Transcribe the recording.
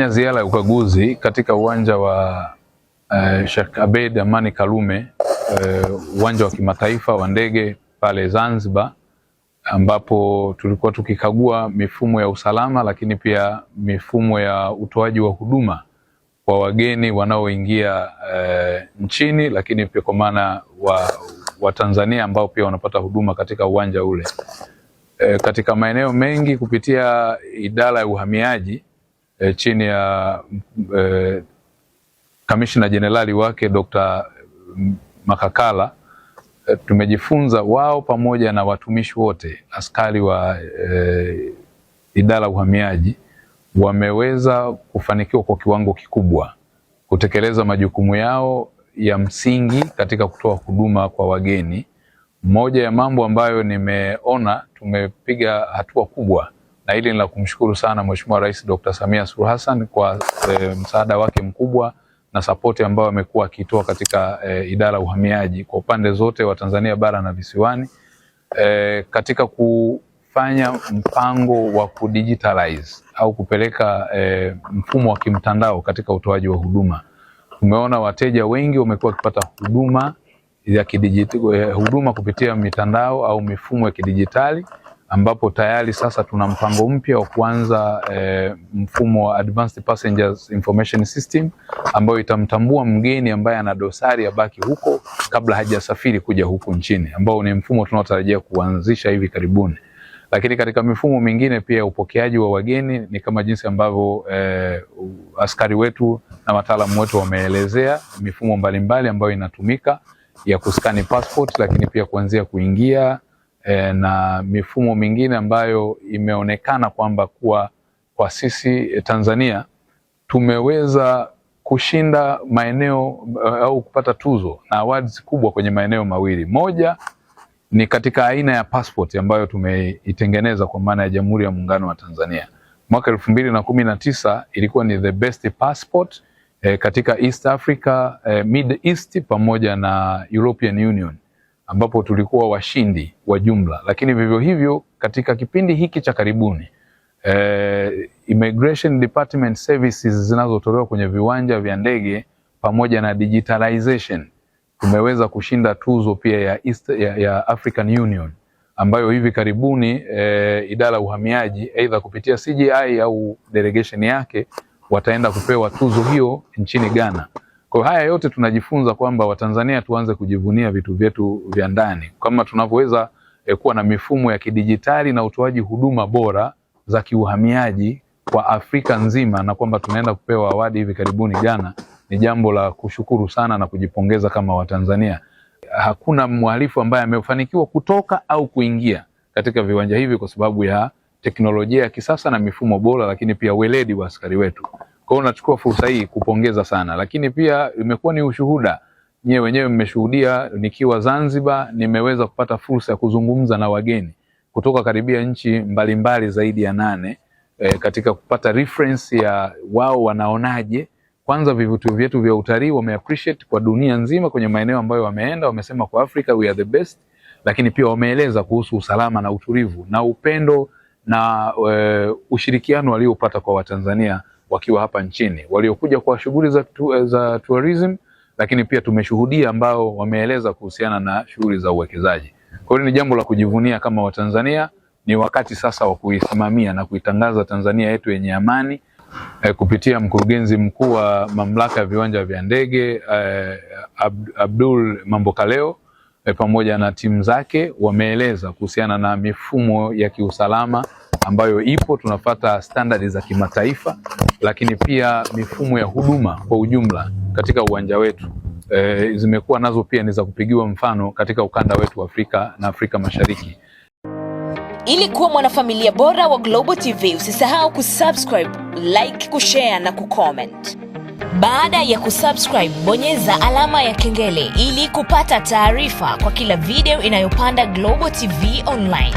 Ziara ya ukaguzi katika uwanja wa Sheikh Abeid Amani Karume, uwanja wa kimataifa wa ndege pale Zanzibar, ambapo tulikuwa tukikagua mifumo ya usalama, lakini pia mifumo ya utoaji wa huduma kwa wageni wanaoingia nchini, lakini pia kwa maana wa Tanzania ambao pia wanapata huduma katika uwanja ule. Katika maeneo mengi kupitia idara ya uhamiaji chini ya Kamishna Jenerali wake Dr. Makakala, tumejifunza wao pamoja na watumishi wote askari wa idara ya uhamiaji wameweza kufanikiwa kwa kiwango kikubwa kutekeleza majukumu yao ya msingi katika kutoa huduma kwa wageni. Moja ya mambo ambayo nimeona tumepiga hatua kubwa, na hili ni la kumshukuru sana Mheshimiwa Rais Dr. Samia Suluhu Hassan kwa msaada wake mkubwa na sapoti ambayo amekuwa akitoa katika idara ya uhamiaji kwa upande zote wa Tanzania bara na visiwani, katika kufanya mpango wa kudigitalize au kupeleka mfumo wa kimtandao katika utoaji wa huduma. Tumeona wateja wengi wamekuwa wakipata huduma ya kidijitali, huduma kupitia mitandao au mifumo ya kidijitali, ambapo tayari sasa tuna mpango mpya wa kuanza mfumo wa Advanced Passengers Information System ambayo itamtambua mgeni ambaye ana dosari abaki huko kabla hajasafiri kuja huku nchini, ambao ni mfumo tunaotarajia kuanzisha hivi karibuni. Lakini katika mifumo mingine pia upokeaji wa wageni ni kama jinsi ambavyo askari wetu na wataalamu wetu wameelezea mifumo mbalimbali ambayo inatumika ya kuskani passport, lakini pia kuanzia kuingia na mifumo mingine ambayo imeonekana kwamba kwa sisi Tanzania tumeweza kushinda maeneo au kupata tuzo na awards kubwa kwenye maeneo mawili. Moja ni katika aina ya passport ambayo tumeitengeneza kwa maana ya Jamhuri ya Muungano wa Tanzania. Mwaka 2019 ilikuwa ni the best passport katika East Africa, Mid East pamoja na European Union, ambapo tulikuwa washindi wa jumla. Lakini vivyo hivyo katika kipindi hiki cha karibuni Immigration Department Services zinazotolewa kwenye viwanja vya ndege pamoja na digitalization tumeweza kushinda tuzo pia ya African Union, ambayo hivi karibuni idara ya uhamiaji aidha kupitia CGI au delegation yake wataenda kupewa tuzo hiyo nchini Ghana. Kwa haya yote tunajifunza kwamba Watanzania tuanze kujivunia vitu vyetu vya ndani, kama tunavyoweza kuwa na mifumo ya kidijitali na utoaji huduma bora za kiuhamiaji kwa Afrika nzima, na kwamba tunaenda kupewa awadi hivi karibuni Ghana. Ni jambo la kushukuru sana na kujipongeza kama Watanzania. Hakuna mhalifu ambaye amefanikiwa kutoka au kuingia katika viwanja hivi kwa sababu ya teknolojia ya kisasa na mifumo bora, lakini pia weledi wa askari wetu. Kwa hiyo nachukua fursa hii kupongeza sana, lakini pia imekuwa ni ushuhuda. Nyewe wenyewe mmeshuhudia nikiwa Zanzibar, nimeweza kupata fursa ya kuzungumza na wageni kutoka karibia nchi mbalimbali zaidi ya 8 katika kupata reference ya wao wanaonaje. Kwanza vivutio vyetu vya utalii wame appreciate kwa dunia nzima kwenye maeneo ambayo wameenda, wamesema kwa Africa we are the best, lakini pia wameeleza kuhusu usalama na utulivu na upendo na ushirikiano waliopata kwa Watanzania wakiwa hapa nchini, waliokuja kwa shughuli za tourism, lakini pia tumeshuhudia ambao wameeleza kuhusiana na shughuli za uwekezaji. Kwa hiyo ni jambo la kujivunia kama Watanzania. Ni wakati sasa wa kuisimamia na kuitangaza Tanzania yetu yenye amani kupitia mkurugenzi mkuu wa mamlaka ya viwanja vya ndege Abdul Mambokaleo pamoja na timu zake wameeleza kuhusiana na mifumo ya kiusalama ambayo ipo, tunafuata standardi za kimataifa, lakini pia mifumo ya huduma kwa ujumla katika uwanja wetu zimekuwa nazo pia ni za kupigiwa mfano katika ukanda wetu wa Afrika na Afrika Mashariki. Ili kuwa mwanafamilia bora wa Global TV, usisahau kusubscribe, like, kushare na kucomment. Baada ya kusubscribe, bonyeza alama ya kengele ili kupata taarifa kwa kila video inayopanda Global TV Online.